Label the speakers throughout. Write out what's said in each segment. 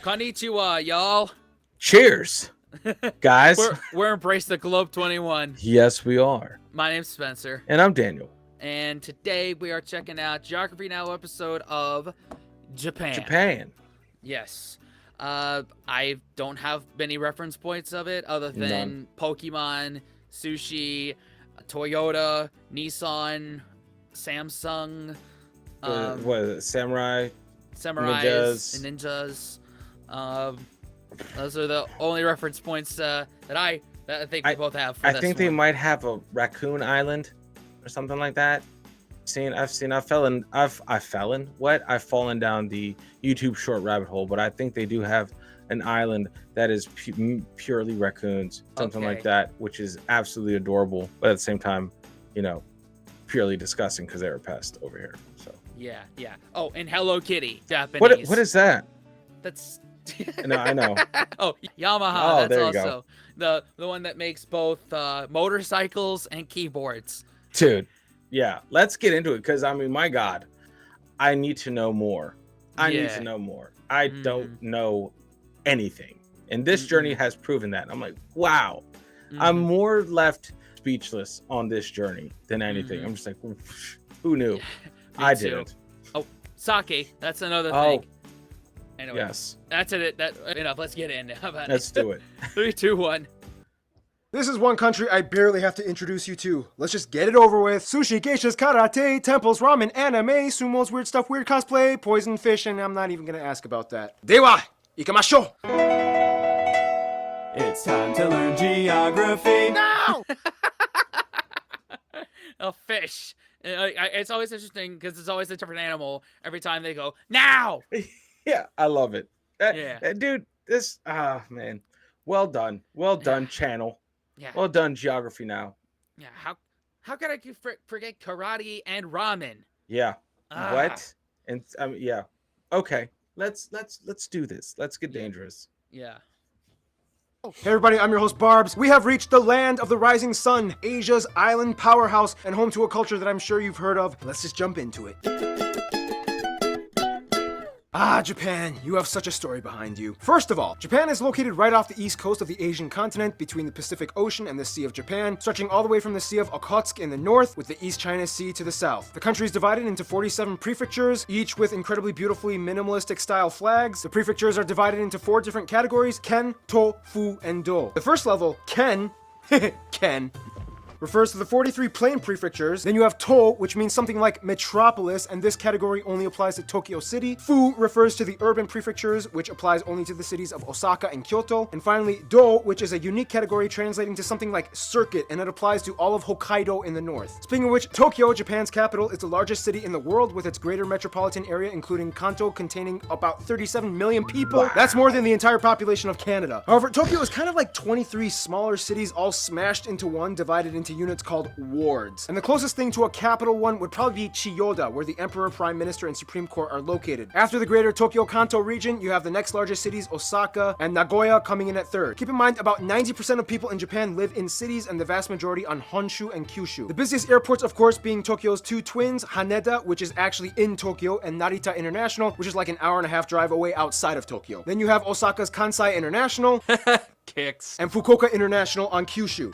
Speaker 1: Konnichiwa, y'all.
Speaker 2: Cheers, guys.
Speaker 1: We're Embrace the Globe 21.
Speaker 2: Yes, we are.
Speaker 1: My name's Spencer.
Speaker 2: And I'm Daniel.
Speaker 1: And today we are checking out Geography Now episode of
Speaker 2: Japan.
Speaker 1: Yes. I don't have many reference points of it other than
Speaker 2: None.
Speaker 1: Pokemon, sushi, Toyota, Nissan, Samsung.
Speaker 2: What is it? Samurais,
Speaker 1: and ninjas. Those are the only reference points that I think we both have.
Speaker 2: I think they might have a Raccoon Island or something like that. I've fallen down the YouTube short rabbit hole, but I think they do have an island that is purely raccoons, something like that, which is absolutely adorable, but at the same time, purely disgusting because they're a pest over here. So
Speaker 1: yeah. Oh, and Hello Kitty, Japanese.
Speaker 2: What is that?
Speaker 1: That's
Speaker 2: No, I know.
Speaker 1: Oh, Yamaha.
Speaker 2: Oh,
Speaker 1: That's
Speaker 2: there you
Speaker 1: also the one that makes both motorcycles and keyboards.
Speaker 2: Dude, yeah. Let's get into it because my God, I need to know more. I don't know anything, and this journey has proven that. I'm like, wow. I'm more left speechless on this journey than anything. I'm just like, who knew? I didn't.
Speaker 1: Oh, sake. That's another thing. Anyway,
Speaker 2: yes.
Speaker 1: That's it. Enough. Let's get in. How about
Speaker 2: Let's do it.
Speaker 1: 3, 2, 1.
Speaker 3: This is one country I barely have to introduce you to. Let's just get it over with. Sushi, geishas, karate, temples, ramen, anime, sumos, weird stuff, weird cosplay, poison fish, and I'm not even gonna ask about that. Dewa, ikimashou!
Speaker 4: It's time to learn geography.
Speaker 3: Now!
Speaker 1: A fish. It's always interesting because it's always a different animal every time they go, now!
Speaker 2: Yeah, I love it.
Speaker 1: Yeah.
Speaker 2: Dude, this, man. Well done. Well done, channel.
Speaker 1: Yeah.
Speaker 2: Well done, Geography Now.
Speaker 1: Yeah. How could I forget karate and ramen?
Speaker 2: Yeah. What? And yeah. Okay. Let's do this. Let's get dangerous.
Speaker 1: Yeah.
Speaker 3: Hey everybody, I'm your host Barbs. We have reached the land of the rising sun, Asia's island powerhouse, and home to a culture that I'm sure you've heard of. Let's just jump into it. Japan, you have such a story behind you. First of all, Japan is located right off the east coast of the Asian continent between the Pacific Ocean and the Sea of Japan, stretching all the way from the Sea of Okhotsk in the north with the East China Sea to the south. The country is divided into 47 prefectures, each with incredibly beautifully minimalistic style flags. The prefectures are divided into 4 different categories: Ken, To, Fu, and Do. The first level, Ken, Ken, refers to the 43 plain prefectures. Then you have To, which means something like metropolis, and this category only applies to Tokyo City. Fu refers to the urban prefectures, which applies only to the cities of Osaka and Kyoto. And finally, Do, which is a unique category translating to something like circuit, and it applies to all of Hokkaido in the north. Speaking of which, Tokyo, Japan's capital, is the largest city in the world with its greater metropolitan area, including Kanto, containing about 37 million people. Wow. That's more than the entire population of Canada. However, Tokyo is kind of like 23 smaller cities all smashed into one, divided into units called wards. And the closest thing to a capital one would probably be Chiyoda, where the emperor, prime minister, and supreme court are located. After the greater Tokyo Kanto region, you have the next largest cities, Osaka and Nagoya, coming in at third. Keep in mind, about 90% of people in Japan live in cities, and the vast majority on Honshu and Kyushu. The busiest airports, of course, being Tokyo's 2 twins, Haneda, which is actually in Tokyo, and Narita International, which is like an hour-and-a-half drive away outside of Tokyo. Then you have Osaka's Kansai International,
Speaker 1: Kicks,
Speaker 3: and Fukuoka International on Kyushu.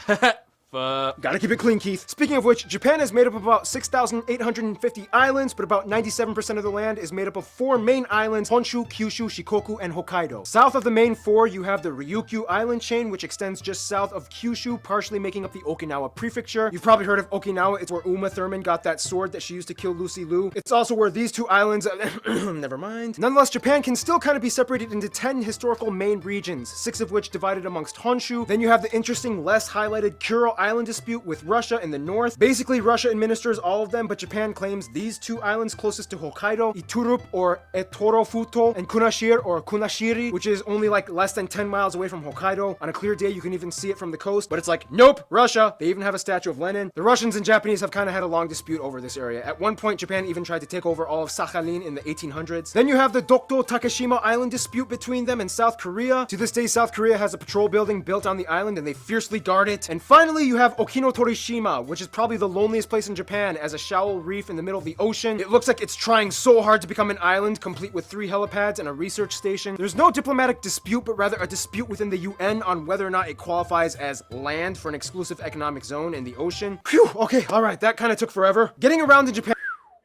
Speaker 3: Gotta keep it clean, Keith. Speaking of which, Japan is made up of about 6,850 islands, but about 97% of the land is made up of 4 main islands: Honshu, Kyushu, Shikoku, and Hokkaido. South of the main 4, you have the Ryukyu island chain, which extends just south of Kyushu, partially making up the Okinawa prefecture. You've probably heard of Okinawa. It's where Uma Thurman got that sword that she used to kill Lucy Liu. It's also where these 2 islands... never mind. Nonetheless, Japan can still kind of be separated into 10 historical main regions, 6 of which divided amongst Honshu. Then you have the interesting, less highlighted Kuro Island dispute with Russia in the north. Basically, Russia administers all of them, but Japan claims these 2 islands closest to Hokkaido, Iturup or Etorofuto, and Kunashir or Kunashiri, which is only like less than 10 miles away from Hokkaido. On a clear day, you can even see it from the coast, but it's like, nope, Russia. They even have a statue of Lenin. The Russians and Japanese have kind of had a long dispute over this area. At one point, Japan even tried to take over all of Sakhalin in the 1800s. Then you have the Dokdo Takeshima Island dispute between them and South Korea. To this day, South Korea has a patrol building built on the island, and they fiercely guard it. And finally, you have Okinotorishima, which is probably the loneliest place in Japan, as a shallow reef in the middle of the ocean. It looks like it's trying so hard to become an island, complete with 3 helipads and a research station. There's no diplomatic dispute, but rather a dispute within the UN on whether or not it qualifies as land for an exclusive economic zone in the ocean. Phew, okay, alright, that kind of took forever. Getting around in Japan.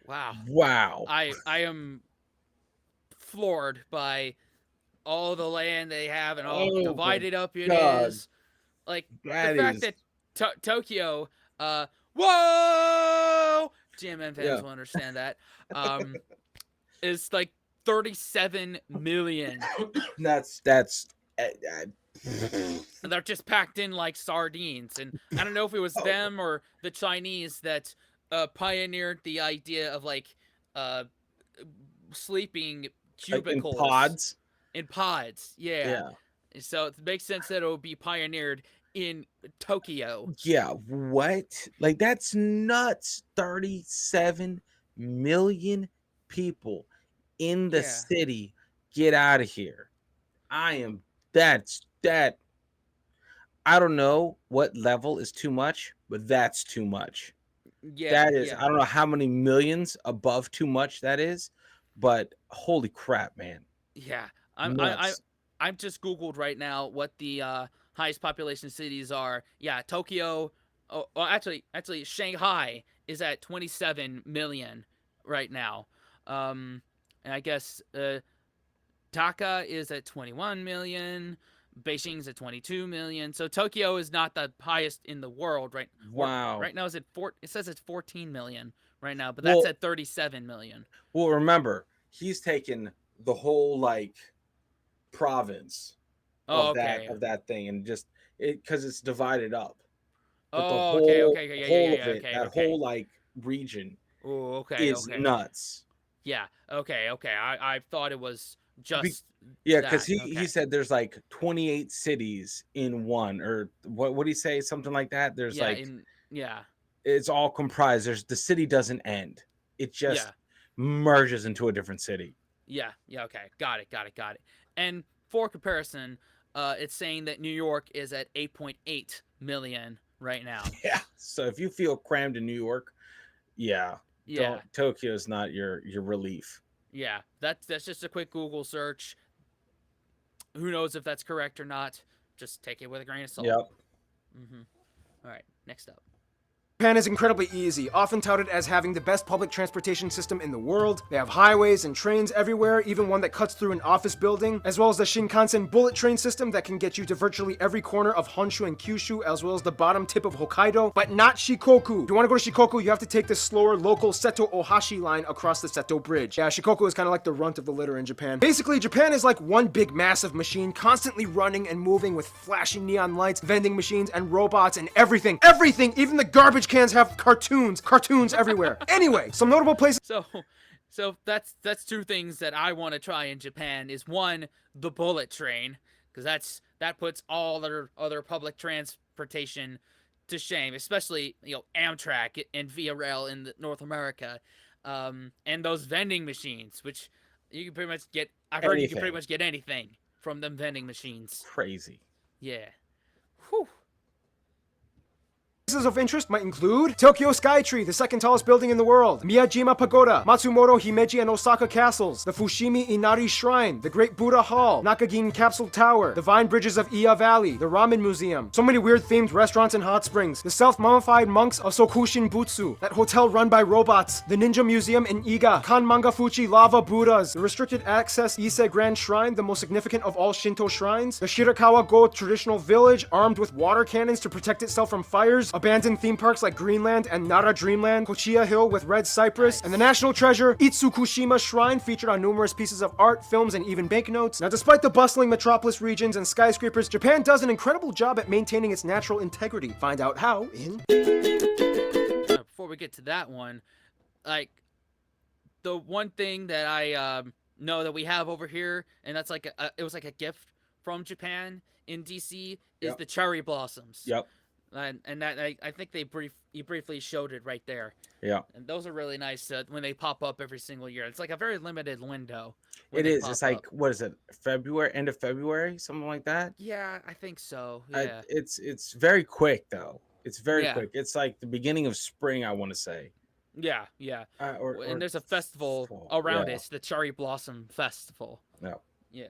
Speaker 2: Wow.
Speaker 1: I am floored by all the land they have and all divided up it is. Like, the fact that Tokyo, whoa! GMM fans will understand that. Is like 37 million.
Speaker 2: That's
Speaker 1: They're just packed in like sardines. And I don't know if it was them or the Chinese that pioneered the idea of like sleeping cubicles.
Speaker 2: Like
Speaker 1: in pods, yeah. So it makes sense that it would be pioneered in Tokyo.
Speaker 2: Yeah, what? Like, that's nuts. 37 million people in the city. Get out of here. I don't know what level is too much, but that's too much.
Speaker 1: Yeah.
Speaker 2: That is, I don't know how many millions above too much that is, but holy crap, man.
Speaker 1: Yeah. I'm just Googled right now what the highest population cities are. Yeah, Tokyo. Oh, well, actually, Shanghai is at 27 million right now. And I guess Dhaka is at 21 million. Beijing's at 22 million. So Tokyo is not the highest in the world, right?
Speaker 2: Wow.
Speaker 1: Right now it says it's 14 million right now, but that's at 37 million.
Speaker 2: Well, remember, he's taken the whole like province of that thing and just because it's divided up. But the whole whole like region is nuts.
Speaker 1: Yeah. Okay. I thought it was just
Speaker 2: because he said there's like 28 cities in one, or what would he say? Something like that. There's it's all comprised. The city doesn't end. It just merges into a different city.
Speaker 1: Yeah. Okay. Got it. And for comparison, it's saying that New York is at 8.8 million right now.
Speaker 2: Yeah. So if you feel crammed in New York, Tokyo's not your relief.
Speaker 1: Yeah. That's just a quick Google search. Who knows if that's correct or not? Just take it with a grain of salt.
Speaker 2: Yep.
Speaker 1: All right. Next up.
Speaker 3: Japan is incredibly easy, often touted as having the best public transportation system in the world. They have highways and trains everywhere, even one that cuts through an office building, as well as the Shinkansen bullet train system that can get you to virtually every corner of Honshu and Kyushu, as well as the bottom tip of Hokkaido, but not Shikoku. If you want to go to Shikoku, you have to take the slower local Seto Ohashi line across the Seto Bridge. Yeah, Shikoku is kind of like the runt of the litter in Japan. Basically, Japan is like one big massive machine, constantly running and moving with flashing neon lights, vending machines, and robots, and everything, even the garbage cans have cartoons everywhere. Anyway, some notable places.
Speaker 1: So that's two things that I want to try in Japan. Is one, the bullet train, because that puts all other public transportation to shame, especially Amtrak and Via Rail in North America, and those vending machines, which you can pretty much get. I've heard you can pretty much get anything from them vending machines.
Speaker 2: Crazy.
Speaker 1: Yeah. Whew.
Speaker 3: Places of interest might include Tokyo Skytree, the second tallest building in the world, Miyajima Pagoda, Matsumoto Himeji and Osaka castles, the Fushimi Inari Shrine, the Great Buddha Hall, Nakagin Capsule Tower, the Vine Bridges of Iya Valley, the Ramen Museum, so many weird themed restaurants and hot springs, the self-mummified monks of Sokushin Butsu, that hotel run by robots, the Ninja Museum in Iga, Kan Mangafuchi Lava Buddhas, the restricted access Ise Grand Shrine, the most significant of all Shinto shrines, the Shirakawa-go traditional village armed with water cannons to protect itself from fires, abandoned theme parks like Greenland and Nara Dreamland, Kochiya Hill with red cypress, and the national treasure Itsukushima Shrine featured on numerous pieces of art, films, and even banknotes. Now, despite the bustling metropolis regions and skyscrapers, Japan does an incredible job at maintaining its natural integrity. Find out how in...
Speaker 1: Before we get to that one, like, the one thing that I know that we have over here, and that's like it was like a gift from Japan in DC, is the cherry blossoms.
Speaker 2: Yep.
Speaker 1: And that I think you briefly showed it right there.
Speaker 2: Yeah.
Speaker 1: And those are really nice when they pop up every single year. It's like a very limited window.
Speaker 2: It is. It's like, what is it? End of February, something like that.
Speaker 1: Yeah, I think so. Yeah.
Speaker 2: It's very quick though. It's very quick. It's like the beginning of spring, I want to say.
Speaker 1: Yeah, yeah.
Speaker 2: Or
Speaker 1: And there's a festival
Speaker 2: fall.
Speaker 1: around it, the Cherry Blossom Festival.
Speaker 2: No.
Speaker 1: Yeah.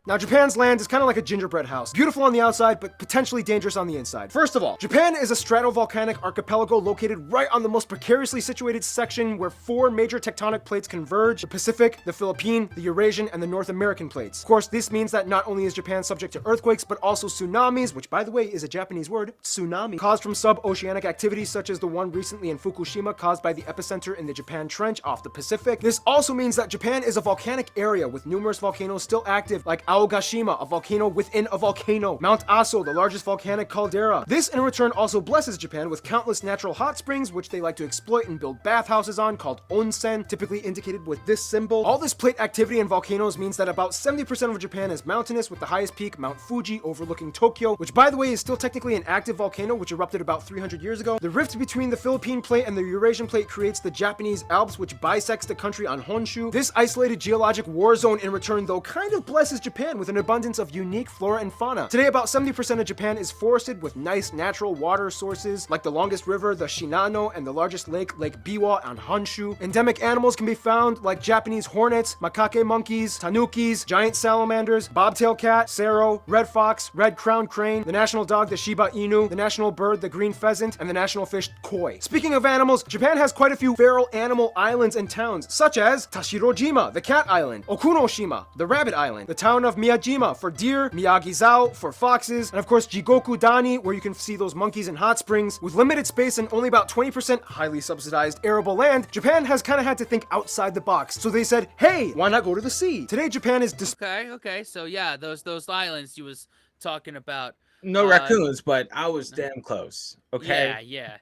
Speaker 3: Now, Japan's land is kind of like a gingerbread house. Beautiful on the outside, but potentially dangerous on the inside. First of all, Japan is a stratovolcanic archipelago located right on the most precariously situated section where 4 major tectonic plates converge: the Pacific, the Philippine, the Eurasian, and the North American plates. Of course, this means that not only is Japan subject to earthquakes, but also tsunamis, which by the way is a Japanese word, tsunami, caused from sub-oceanic activities such as the one recently in Fukushima caused by the epicenter in the Japan Trench off the Pacific. This also means that Japan is a volcanic area with numerous volcanoes still active, like Aogashima, a volcano within a volcano, Mount Aso, the largest volcanic caldera. This in return also blesses Japan with countless natural hot springs, which they like to exploit and build bathhouses on, called onsen, typically indicated with this symbol. All this plate activity and volcanoes means that about 70% of Japan is mountainous, with the highest peak, Mount Fuji, overlooking Tokyo, which by the way is still technically an active volcano which erupted about 300 years ago. The rift between the Philippine plate and the Eurasian plate creates the Japanese Alps, which bisects the country on Honshu. This isolated geologic war zone in return though kind of blesses Japan with an abundance of unique flora and fauna. Today, about 70% of Japan is forested with nice natural water sources like the longest river, the Shinano, and the largest lake, Lake Biwa on Honshu. Endemic animals can be found like Japanese hornets, macaque monkeys, tanukis, giant salamanders, bobtail cat, sero, red fox, red crowned crane, the national dog, the Shiba Inu, the national bird, the green pheasant, and the national fish, koi. Speaking of animals, Japan has quite a few feral animal islands and towns, such as Tashirojima, the cat island, Okunoshima, the rabbit island, the town of Miyajima for deer, Miyagi-Zao for foxes, and of course Jigoku Dani, where you can see those monkeys in hot springs. With limited space and only about 20% highly subsidized arable land, Japan has kind of had to think outside the box. So they said, hey, why not go to the sea? Today Japan is
Speaker 1: Okay. So yeah, those islands you was talking about.
Speaker 2: No raccoons, but I was damn close. Okay.
Speaker 1: Yeah.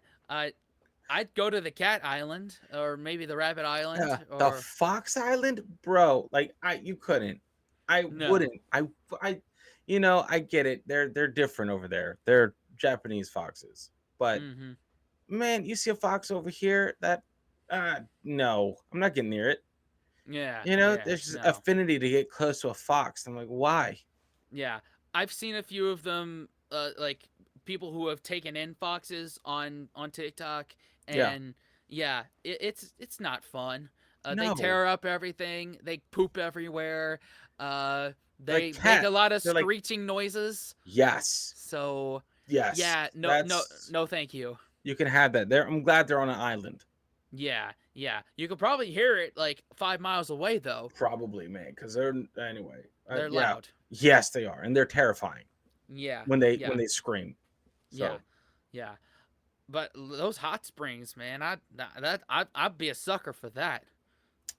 Speaker 1: I'd go to the cat island or maybe the rabbit island.
Speaker 2: Yeah,
Speaker 1: Or...
Speaker 2: the Fox Island, bro. Like you couldn't. I wouldn't. I get it. They're different over there. They're Japanese foxes. But man, you see a fox over here, that no, I'm not getting near it.
Speaker 1: Yeah.
Speaker 2: There's just affinity to get close to a fox. I'm like, why?
Speaker 1: Yeah. I've seen a few of them, like people who have taken in foxes on TikTok, and it's not fun. They tear up everything. They poop everywhere. They make a lot of screeching noises.
Speaker 2: Yes.
Speaker 1: So
Speaker 2: yes.
Speaker 1: Yeah. No. Thank you.
Speaker 2: You can have that. I'm glad they're on an island.
Speaker 1: Yeah. You could probably hear it like 5 miles away though.
Speaker 2: Probably, man, because they're
Speaker 1: They're loud.
Speaker 2: Yes, they are, and they're terrifying.
Speaker 1: Yeah.
Speaker 2: When they scream. So.
Speaker 1: Yeah. But those hot springs, man, I'd be a sucker for that.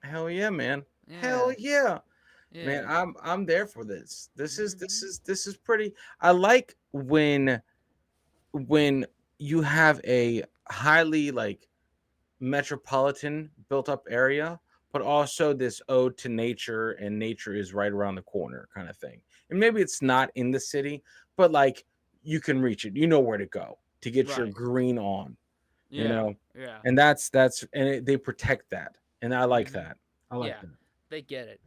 Speaker 2: Hell yeah, man.
Speaker 1: Yeah.
Speaker 2: Hell yeah. Man, I'm there for this. This is pretty. I like when you have a highly like metropolitan built up area, but also this ode to nature, and nature is right around the corner kind of thing. And maybe it's not in the city, but like you can reach it. You know where to go to get your green on.
Speaker 1: Yeah.
Speaker 2: And they protect that, and I like that. I like that.
Speaker 1: They get it.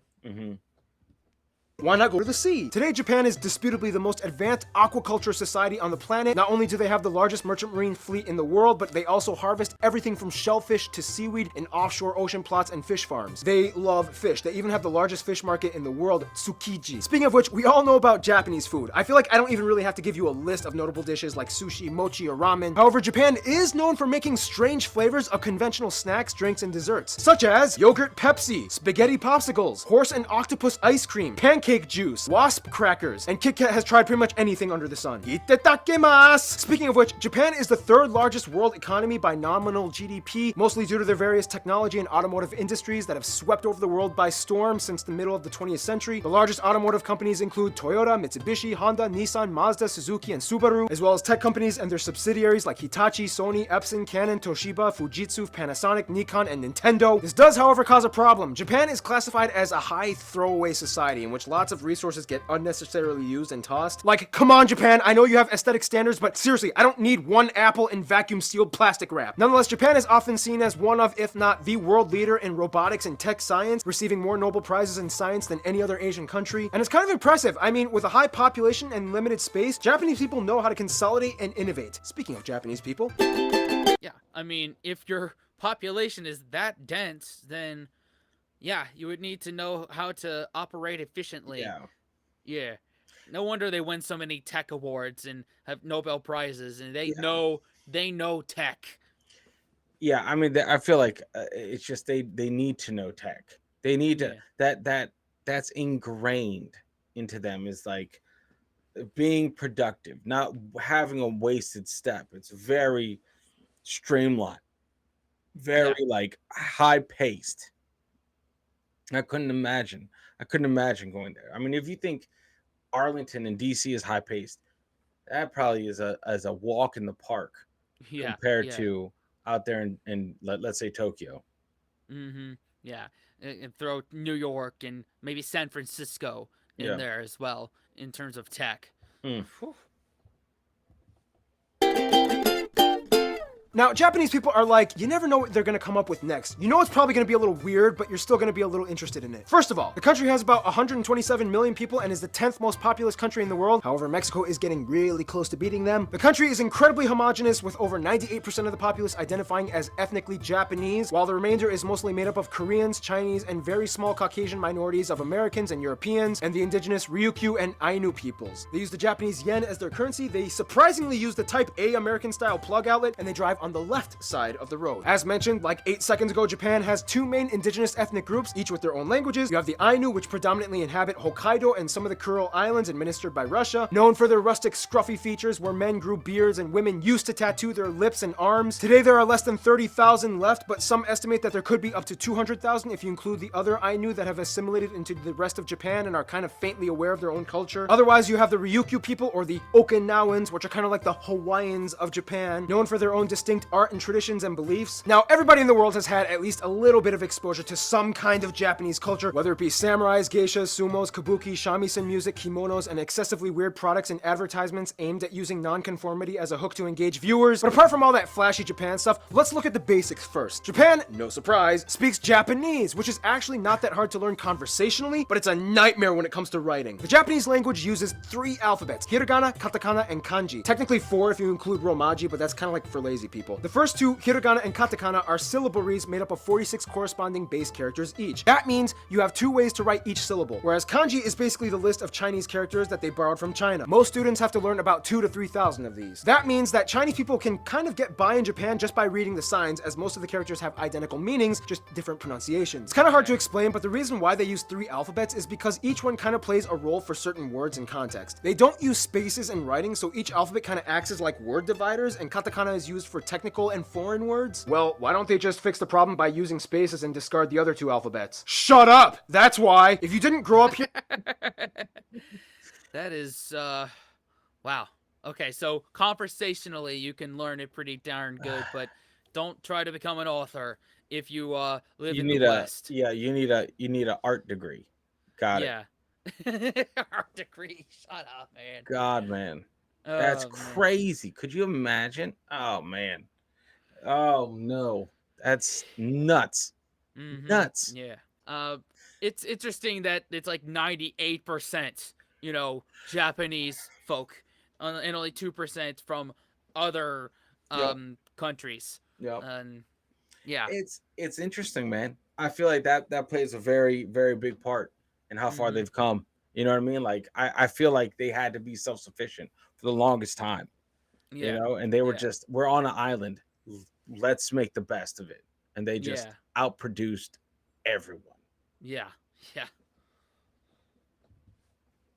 Speaker 3: Why not go to the sea? Today, Japan is disputably the most advanced aquaculture society on the planet. Not only do they have the largest merchant marine fleet in the world, but they also harvest everything from shellfish to seaweed in offshore ocean plots and fish farms. They love fish. They even have the largest fish market in the world, Tsukiji. Speaking of which, we all know about Japanese food. I feel like I don't even really have to give you a list of notable dishes like sushi, mochi, or ramen. However, Japan is known for making strange flavors of conventional snacks, drinks, and desserts, such as yogurt Pepsi, spaghetti popsicles, horse and octopus ice cream, pancake juice, wasp crackers, and Kit Kat has tried pretty much anything under the sun. Itadakimasu! Speaking of which, Japan is the 3rd largest world economy by nominal GDP, mostly due to their various technology and automotive industries that have swept over the world by storm since the middle of the 20th century. The largest automotive companies include Toyota, Mitsubishi, Honda, Nissan, Mazda, Suzuki, and Subaru, as well as tech companies and their subsidiaries like Hitachi, Sony, Epson, Canon, Toshiba, Fujitsu, Panasonic, Nikon, and Nintendo. This does, however, cause a problem. Japan is classified as a high throwaway society, in which lots lots of resources get unnecessarily used and tossed. Like, come on, Japan, I know you have aesthetic standards, but seriously, I don't need one apple in vacuum-sealed plastic wrap. Nonetheless, Japan is often seen as one of, if not the world leader in robotics and tech science, receiving more Nobel Prizes in science than any other Asian country. And it's kind of impressive. I mean, with a high population and limited space, Japanese people know how to consolidate and innovate. Speaking of Japanese people.
Speaker 1: Yeah, I mean, if your population is that dense, then yeah, you would need to know how to operate efficiently.
Speaker 2: Yeah.
Speaker 1: Yeah. No wonder they win so many tech awards and have Nobel Prizes, and they
Speaker 2: Yeah.
Speaker 1: know tech.
Speaker 2: Yeah, I mean, I feel like it's just they need to know tech. They need to that's ingrained into them, is like being productive, not having a wasted step. It's very streamlined, very
Speaker 1: Yeah.
Speaker 2: like high paced. I couldn't imagine. I couldn't imagine going there. I mean, if you think Arlington and DC is high paced, that probably is a walk in the park
Speaker 1: Yeah.
Speaker 2: compared
Speaker 1: Yeah.
Speaker 2: to out there in let's say Tokyo.
Speaker 1: Mm-hmm. Yeah. And throw New York and maybe San Francisco in
Speaker 2: Yeah.
Speaker 1: there as well in terms of tech.
Speaker 2: Mm.
Speaker 1: Whew.
Speaker 3: Now, Japanese people are like, you never know what they're gonna come up with next. You know it's probably gonna be a little weird, but you're still gonna be a little interested in it. First of all, the country has about 127 million people and is the 10th most populous country in the world. However, Mexico is getting really close to beating them. The country is incredibly homogenous, with over 98% of the populace identifying as ethnically Japanese, while the remainder is mostly made up of Koreans, Chinese, and very small Caucasian minorities of Americans and Europeans, and the indigenous Ryukyu and Ainu peoples. They use the Japanese yen as their currency. They surprisingly use the Type A American-style plug outlet, and they drive on the left side of the road. As mentioned, like 8 seconds ago, Japan has 2 main indigenous ethnic groups, each with their own languages. You have the Ainu, which predominantly inhabit Hokkaido and some of the Kuril Islands administered by Russia, known for their rustic, scruffy features where men grew beards and women used to tattoo their lips and arms. Today, there are less than 30,000 left, but some estimate that there could be up to 200,000 if you include the other Ainu that have assimilated into the rest of Japan and are kind of faintly aware of their own culture. Otherwise, you have the Ryukyu people, or the Okinawans, which are kind of like the Hawaiians of Japan, known for their own distinct art and traditions and beliefs. Now, everybody in the world has had at least a little bit of exposure to some kind of Japanese culture, whether it be samurais, geishas, sumos, kabuki, shamisen music, kimonos, and excessively weird products and advertisements aimed at using non-conformity as a hook to engage viewers. But apart from all that flashy Japan stuff, let's look at the basics first. Japan, no surprise, speaks Japanese, which is actually not that hard to learn conversationally, but it's a nightmare when it comes to writing. The Japanese language uses 3 alphabets: hiragana, katakana, and kanji. Technically 4 if you include romaji, but that's kind of like for lazy people. The first 2, hiragana and katakana, are syllabaries made up of 46 corresponding base characters each. That means you have 2 ways to write each syllable, whereas kanji is basically the list of Chinese characters that they borrowed from China. Most students have to learn about 2,000 to 3,000 of these. That means that Chinese people can kind of get by in Japan just by reading the signs, as most of the characters have identical meanings, just different pronunciations. It's kind of hard to explain, but the reason why they use 3 alphabets is because each one kind of plays a role for certain words in context. They don't use spaces in writing, so each alphabet kind of acts as like word dividers, and katakana is used for technical and foreign words. Well, why don't they just fix the problem by using spaces and discard the other 2 alphabets? Shut up! That's why! If you didn't grow up here...
Speaker 1: That is, wow. Okay, so conversationally, you can learn it pretty darn good, but don't try to become an author if you live in the West.
Speaker 2: You need a art degree. Got it.
Speaker 1: Yeah. Art degree. Shut up, man.
Speaker 2: God, man. That's crazy. Could you imagine? Oh, man. Oh, no. That's nuts.
Speaker 1: Mm-hmm.
Speaker 2: Nuts.
Speaker 1: Yeah. It's interesting that it's like 98%, Japanese folk, and only 2% from other countries.
Speaker 2: Yeah.
Speaker 1: Yeah.
Speaker 2: It's interesting, man. I feel like that plays a very, very big part in how far they've come. You know what I mean? Like I feel like they had to be self-sufficient for the longest time.
Speaker 1: Yeah.
Speaker 2: And they were just, we're on an island. Let's make the best of it. And they just outproduced everyone.
Speaker 1: Yeah. Yeah.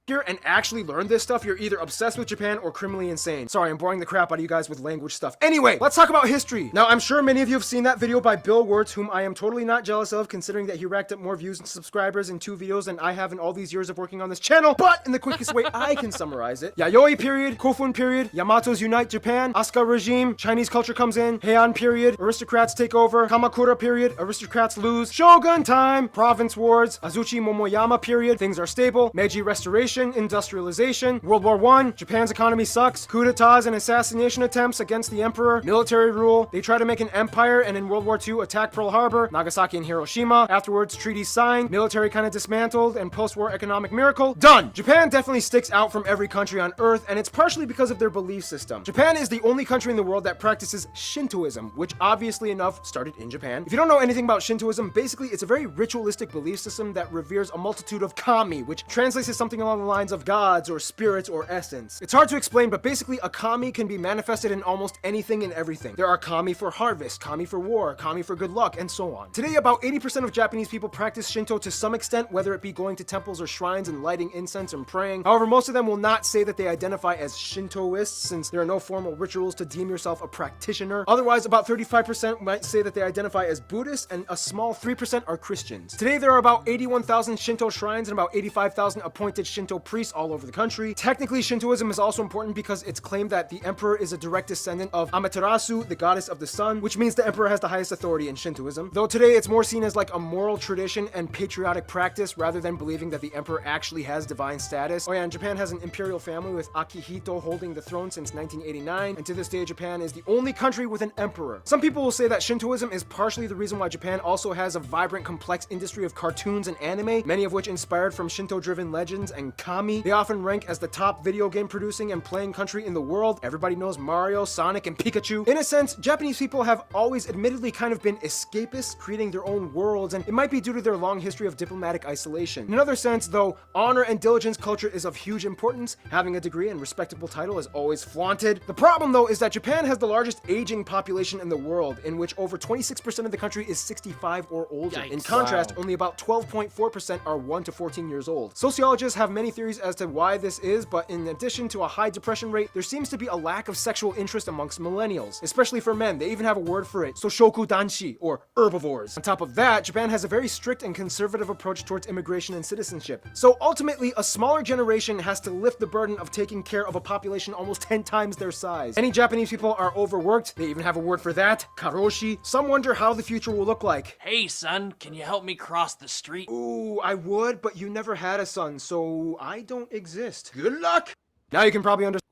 Speaker 3: here and actually learn this stuff, you're either obsessed with Japan or criminally insane. Sorry, I'm boring the crap out of you guys with language stuff. Anyway, let's talk about history. Now, I'm sure many of you have seen that video by Bill Wirtz, whom I am totally not jealous of, considering that he racked up more views and subscribers in 2 videos than I have in all these years of working on this channel. But in the quickest way I can summarize it, Yayoi period, Kofun period, Yamatos unite Japan, Asuka regime, Chinese culture comes in, Heian period, aristocrats take over, Kamakura period, aristocrats lose, Shogun time, province wars, Azuchi Momoyama period, things are stable, Meiji restoration, industrialization, World War I, Japan's economy sucks, coup d'etats and assassination attempts against the emperor, military rule, they try to make an empire and in World War II attack Pearl Harbor, Nagasaki and Hiroshima, afterwards treaties signed, military kind of dismantled, and post-war economic miracle, done! Japan definitely sticks out from every country on earth, and it's partially because of their belief system. Japan is the only country in the world that practices Shintoism, which obviously enough started in Japan. If you don't know anything about Shintoism, basically it's a very ritualistic belief system that reveres a multitude of kami, which translates to something along the lines of gods or spirits or essence. It's hard to explain, but basically a kami can be manifested in almost anything and everything. There are kami for harvest, kami for war, kami for good luck, and so on. Today, about 80% of Japanese people practice Shinto to some extent, whether it be going to temples or shrines and lighting incense and praying. However, most of them will not say that they identify as Shintoists, since there are no formal rituals to deem yourself a practitioner. Otherwise, about 35% might say that they identify as Buddhists, and a small 3% are Christians. Today, there are about 81,000 Shinto shrines and about 85,000 appointed Shinto priests all over the country. Technically, Shintoism is also important because it's claimed that the emperor is a direct descendant of Amaterasu, the goddess of the sun, which means the emperor has the highest authority in Shintoism. Though today it's more seen as like a moral tradition and patriotic practice rather than believing that the emperor actually has divine status. Oh yeah, and Japan has an imperial family with Akihito holding the throne since 1989, and to this day Japan is the only country with an emperor. Some people will say that Shintoism is partially the reason why Japan also has a vibrant, complex industry of cartoons and anime, many of which inspired from Shinto-driven legends and kami. They often rank as the top video game producing and playing country in the world. Everybody knows Mario, Sonic, and Pikachu. In a sense, Japanese people have always admittedly kind of been escapists, creating their own worlds, and it might be due to their long history of diplomatic isolation. In another sense, though, honor and diligence culture is of huge importance. Having a degree and respectable title is always flaunted. The problem, though, is that Japan has the largest aging population in the world, in which over 26% of the country is 65 or older.
Speaker 1: Yikes.
Speaker 3: In contrast, only about 12.4% are 1 to 14 years old. Sociologists have many theories as to why this is, but in addition to a high depression rate, there seems to be a lack of sexual interest amongst millennials, especially for men. They even have a word for it, Soshoku Danshi, or herbivores. On top of that, Japan has a very strict and conservative approach towards immigration and citizenship. So ultimately, a smaller generation has to lift the burden of taking care of a population almost 10 times their size. Many Japanese people are overworked. They even have a word for that, karoshi. Some wonder how the future will look like.
Speaker 5: Hey son, can you help me cross the street?
Speaker 3: Ooh, I would, but you never had a son, so I don't exist. Good luck! Now you can probably understand.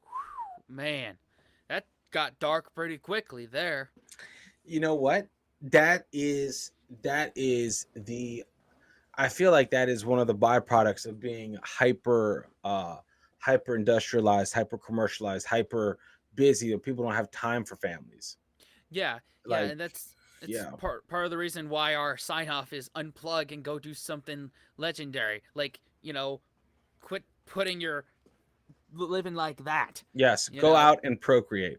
Speaker 1: Man, that got dark pretty quickly there.
Speaker 2: You know what? That is the I feel like that is one of the byproducts of being hyper industrialized, hyper commercialized, hyper busy. People don't have time for families.
Speaker 1: Yeah,
Speaker 2: Like,
Speaker 1: and that's
Speaker 2: yeah.
Speaker 1: part of the reason why our sign off is unplug and go do something legendary. Like, quit putting your living like that.
Speaker 2: Yes, go out and procreate.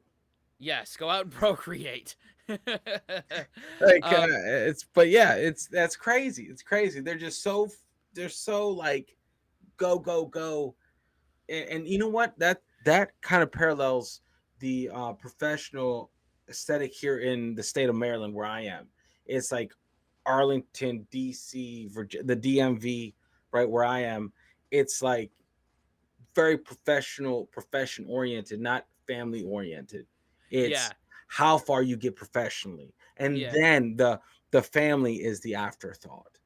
Speaker 1: Yes, go out and procreate.
Speaker 2: Like that's crazy. It's crazy. They're so like go, and you know what? That kind of parallels the professional aesthetic here in the state of Maryland where I am. It's like Arlington, DC, Virginia, the DMV, right where I am. It's like very profession oriented, not family oriented. It's how far you get professionally, and then the family is the afterthought.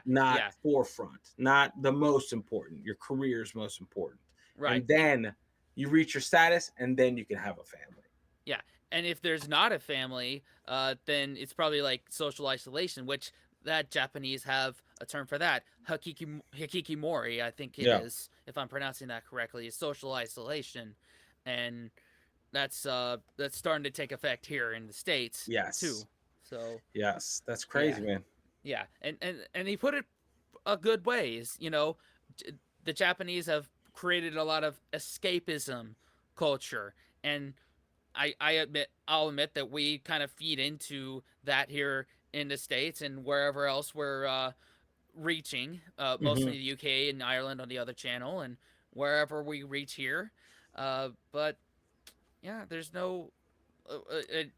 Speaker 2: Not forefront, not the most important. Your career is most important, right? And then you reach your status, and then you can have a family.
Speaker 1: Yeah, and if there's not a family, then it's probably like social isolation, which that Japanese have a term for that. Hikikimori, I think it is, if I'm pronouncing that correctly, is social isolation, and that's starting to take effect here in the States too. So
Speaker 2: yes, that's crazy, man.
Speaker 1: Yeah, and he put it a good ways. The Japanese have created a lot of escapism culture, and I'll admit that we kind of feed into that here in the States and wherever else we're reaching, mostly the UK and Ireland on the other channel, and wherever we reach here. But yeah, there's no.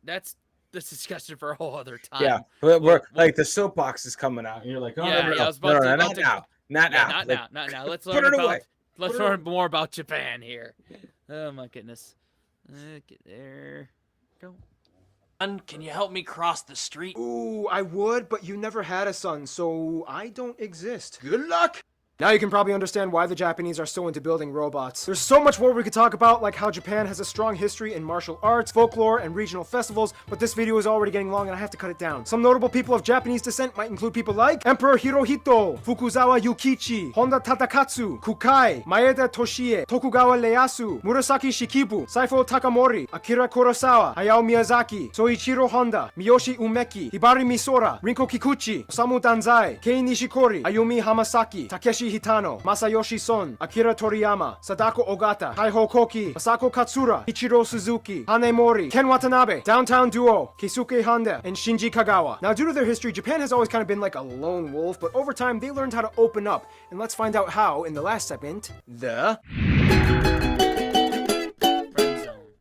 Speaker 1: That's this discussion for a whole other
Speaker 2: Yeah,
Speaker 1: time.
Speaker 2: but we're
Speaker 1: We'll
Speaker 2: like the soapbox is coming out, and you're like, oh no,
Speaker 1: yeah,
Speaker 2: no,
Speaker 1: yeah. I
Speaker 2: no,
Speaker 1: was
Speaker 2: no,
Speaker 1: about
Speaker 2: no,
Speaker 1: to
Speaker 2: no,
Speaker 1: about
Speaker 2: not
Speaker 1: to.
Speaker 2: now, not
Speaker 1: Yeah,
Speaker 2: now.
Speaker 1: not
Speaker 2: Like,
Speaker 1: now, not now. Let's
Speaker 2: put
Speaker 1: learn
Speaker 2: it
Speaker 1: about.
Speaker 2: away.
Speaker 1: Let's
Speaker 2: Put it
Speaker 1: learn
Speaker 2: away.
Speaker 1: more about Japan here. Oh my goodness. Get there. Go.
Speaker 5: Son, can you help me cross the street?
Speaker 3: Ooh, I would, but you never had a son, so I don't exist. Good luck! Now you can probably understand why the Japanese are so into building robots. There's so much more we could talk about, like how Japan has a strong history in martial arts, folklore, and regional festivals, but this video is already getting long and I have to cut it down. Some notable people of Japanese descent might include people like Emperor Hirohito, Fukuzawa Yukichi, Honda Tadakatsu, Kukai, Maeda Toshie, Tokugawa Ieyasu, Murasaki Shikibu, Saifo Takamori, Akira Kurosawa, Hayao Miyazaki, Soichiro Honda, Miyoshi Umeki, Hibari Misora, Rinko Kikuchi, Osamu Danzai, Kei Nishikori, Ayumi Hamasaki, Takeshi Hitano, Masayoshi Son, Akira Toriyama, Sadako Ogata, Taiho Koki, Masako Katsura, Ichiro Suzuki, Hane Mori, Ken Watanabe, Downtown Duo, Keisuke Honda, and Shinji Kagawa. Now, due to their history, Japan has always kind of been like a lone wolf, but over time they learned how to open up. And let's find out how in the last segment.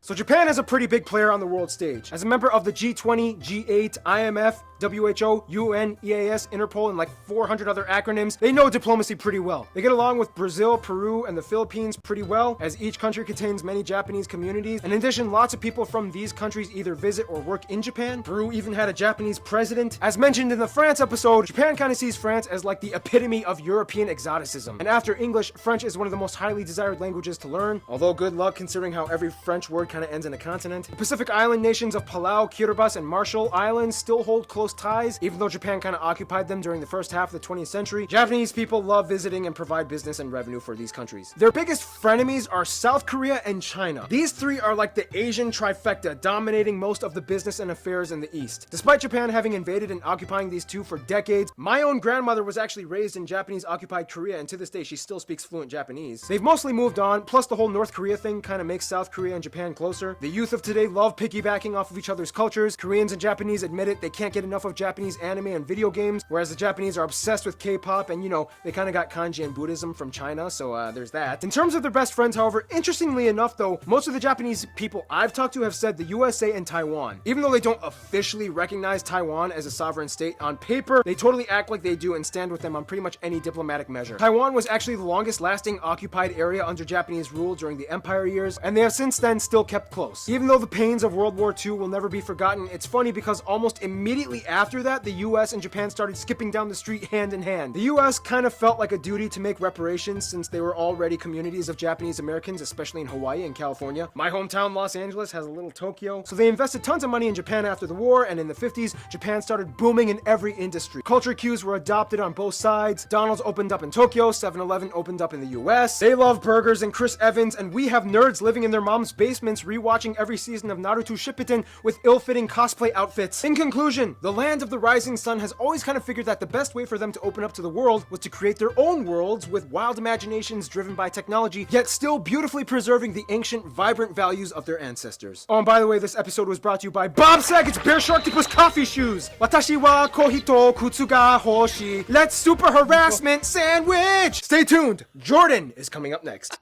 Speaker 3: So Japan is a pretty big player on the world stage. As a member of the G20, G8, IMF, WHO, UN, EAS, Interpol, and like 400 other acronyms, they know diplomacy pretty well. They get along with Brazil, Peru, and the Philippines pretty well, as each country contains many Japanese communities. And in addition, lots of people from these countries either visit or work in Japan. Peru even had a Japanese president. As mentioned in the France episode, Japan kind of sees France as like the epitome of European exoticism. And after English, French is one of the most highly desired languages to learn, although good luck considering how every French word kind of ends in a continent. The Pacific Island nations of Palau, Kiribati, and Marshall Islands still hold close ties, even though Japan kind of occupied them during the first half of the 20th century. Japanese people love visiting and provide business and revenue for these countries. Their biggest frenemies are South Korea and China. These three are like the Asian trifecta, dominating most of the business and affairs in the East. Despite Japan having invaded and occupying these two for decades, my own grandmother was actually raised in Japanese-occupied Korea, and to this day she still speaks fluent Japanese. They've mostly moved on, plus the whole North Korea thing kind of makes South Korea and Japan closer. The youth of today love piggybacking off of each other's cultures. Koreans and Japanese admit it, they can't get enough of Japanese anime and video games, whereas the Japanese are obsessed with K-pop, and you know, they kind of got kanji and Buddhism from China, so there's that. In terms of their best friends, however, interestingly enough though, most of the Japanese people I've talked to have said the USA and Taiwan. Even though they don't officially recognize Taiwan as a sovereign state, on paper, they totally act like they do and stand with them on pretty much any diplomatic measure. Taiwan was actually the longest lasting occupied area under Japanese rule during the Empire years, and they have since then still kept close. Even though the pains of World War II will never be forgotten, it's funny because almost immediately after that, the US and Japan started skipping down the street hand in hand. The US kind of felt like a duty to make reparations since they were already communities of Japanese Americans, especially in Hawaii and California. My hometown, Los Angeles, has a little Tokyo. So they invested tons of money in Japan after the war, and in the 50s, Japan started booming in every industry. Culture cues were adopted on both sides. McDonald's opened up in Tokyo, 7-Eleven opened up in the US. They love burgers and Chris Evans, and we have nerds living in their mom's basements rewatching every season of Naruto Shippuden with ill-fitting cosplay outfits. In conclusion, the land of the rising sun has always kind of figured that the best way for them to open up to the world was to create their own worlds with wild imaginations driven by technology, yet still beautifully preserving the ancient, vibrant values of their ancestors. Oh, and by the way, this episode was brought to you by Bob Saget's Bear Sharktopus coffee shoes. Watashi wa kohito kutsu ga hoshi. Let's super harassment sandwich. Stay tuned. Jordan is coming up next.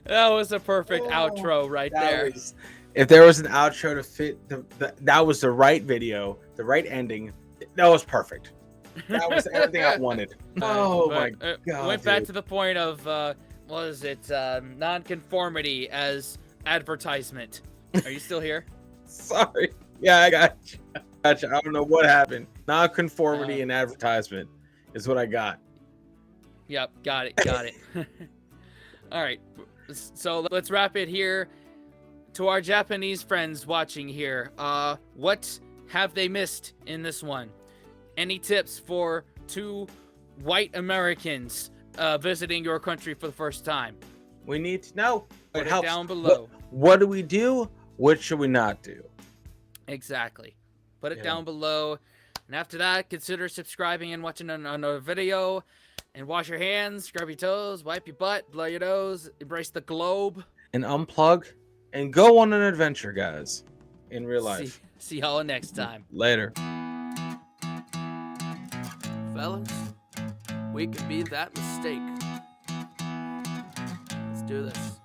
Speaker 1: That was a perfect outro right there.
Speaker 2: If there was an outro to fit, that was the right video, the right ending. That was perfect. That was everything I wanted. Oh my god!
Speaker 1: Went back to the point of what is it? Non-conformity as advertisement. Are you still here?
Speaker 2: Sorry. Yeah, I got you. I don't know what happened. Non-conformity and advertisement is what I got.
Speaker 1: Yep, got it. All right, so let's wrap it here. To our Japanese friends watching here, what have they missed in this one? Any tips for two white Americans visiting your country for the first time?
Speaker 2: We need to know.
Speaker 1: Put it down below.
Speaker 2: What do we do? What should we not do?
Speaker 1: Exactly. Put it down below. And after that, consider subscribing and watching another video. And wash your hands, scrub your toes, wipe your butt, blow your nose, embrace the globe.
Speaker 2: And unplug and go on an adventure, guys, in real life.
Speaker 1: See y'all next time.
Speaker 2: Later.
Speaker 1: Fellas, we could be that mistake. Let's do this.